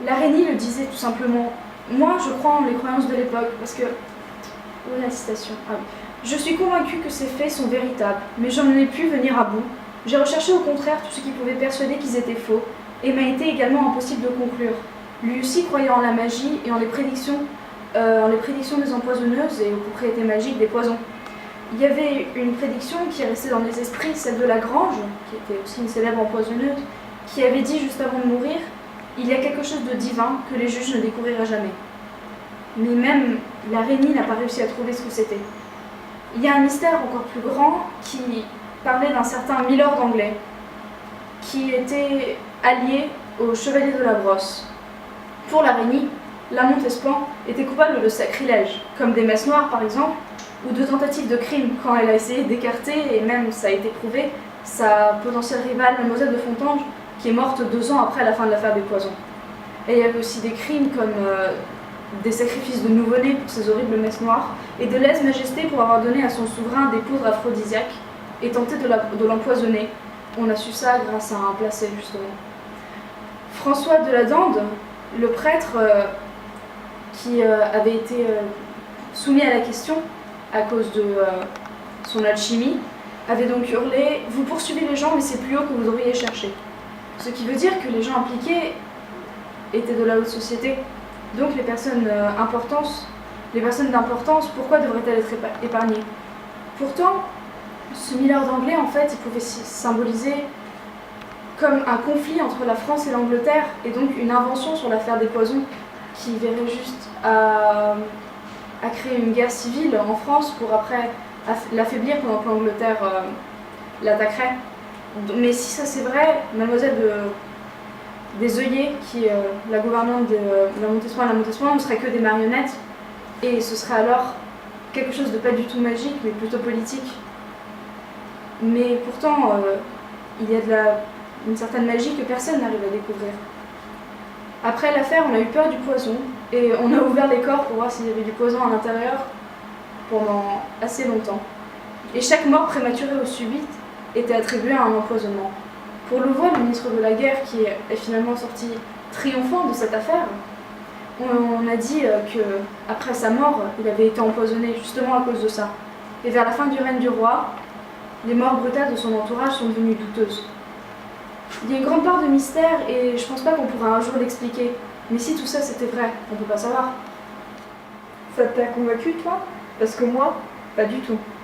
L'araignée le disait tout simplement. Moi, je crois en les croyances de l'époque, parce que... Où est la citation? Ah oui. Je suis convaincue que ces faits sont véritables, mais je n'en ai pu venir à bout. J'ai recherché au contraire tout ce qui pouvait persuader qu'ils étaient faux, et m'a été également impossible de conclure. Lui aussi croyant en la magie et en les prédictions des empoisonneuses et aux propriétés magiques des poisons. Il y avait une prédiction qui est restée dans les esprits, celle de Lagrange, qui était aussi une célèbre empoisonneuse, qui avait dit juste avant de mourir: il y a quelque chose de divin que les juges ne découvriraient jamais. Mais même l'araignée n'a pas réussi à trouver ce que c'était. Il y a un mystère encore plus grand qui parlait d'un certain Milord anglais, qui était allié au chevalier de la Brosse. Pour l'araignée, la Montespan était coupable de sacrilèges, comme des messes noires par exemple, ou de tentatives de crime, quand elle a essayé d'écarter, et même ça a été prouvé, sa potentielle rivale, Mademoiselle de Fontanges, qui est morte 2 ans après la fin de l'affaire des poisons. Et il y avait aussi des crimes comme des sacrifices de nouveau-nés pour ces horribles messes noires, et de lèse-majesté pour avoir donné à son souverain des poudres aphrodisiaques et tenté de l'empoisonner. On a su ça grâce à un placet, justement. François de la Dande, le prêtre qui avait été soumis à la question à cause de son alchimie, avait donc hurlé « Vous poursuivez les gens, mais c'est plus haut que vous devriez chercher ». Ce qui veut dire que les gens impliqués étaient de la haute société. Donc les personnes d'importance, pourquoi devraient-elles être épargnées? Pourtant, ce Milord anglais, en fait, il pouvait symboliser comme un conflit entre la France et l'Angleterre, et donc une invention sur l'affaire des poisons, qui verrait juste à créer une guerre civile en France pour après l'affaiblir pendant que l'Angleterre l'attaquerait. Mais si ça c'est vrai, Mademoiselle des œillets, qui est la gouvernante de la Montespan, ne serait que des marionnettes, et ce serait alors quelque chose de pas du tout magique, mais plutôt politique. Mais pourtant, il y a une certaine magie que personne n'arrive à découvrir. Après l'affaire, on a eu peur du poison, et on a ouvert les corps pour voir s'il y avait du poison à l'intérieur pendant assez longtemps. Et chaque mort prématurée ou subite était attribuée à un empoisonnement. Pour Louvois, le ministre de la Guerre, qui est finalement sorti triomphant de cette affaire, on a dit qu'après sa mort, il avait été empoisonné justement à cause de ça. Et vers la fin du règne du roi, les morts brutales de son entourage sont devenues douteuses. Il y a une grande part de mystère et je pense pas qu'on pourra un jour l'expliquer. Mais si tout ça c'était vrai, on peut pas savoir. Ça t'a convaincu, toi? Parce que moi, pas du tout.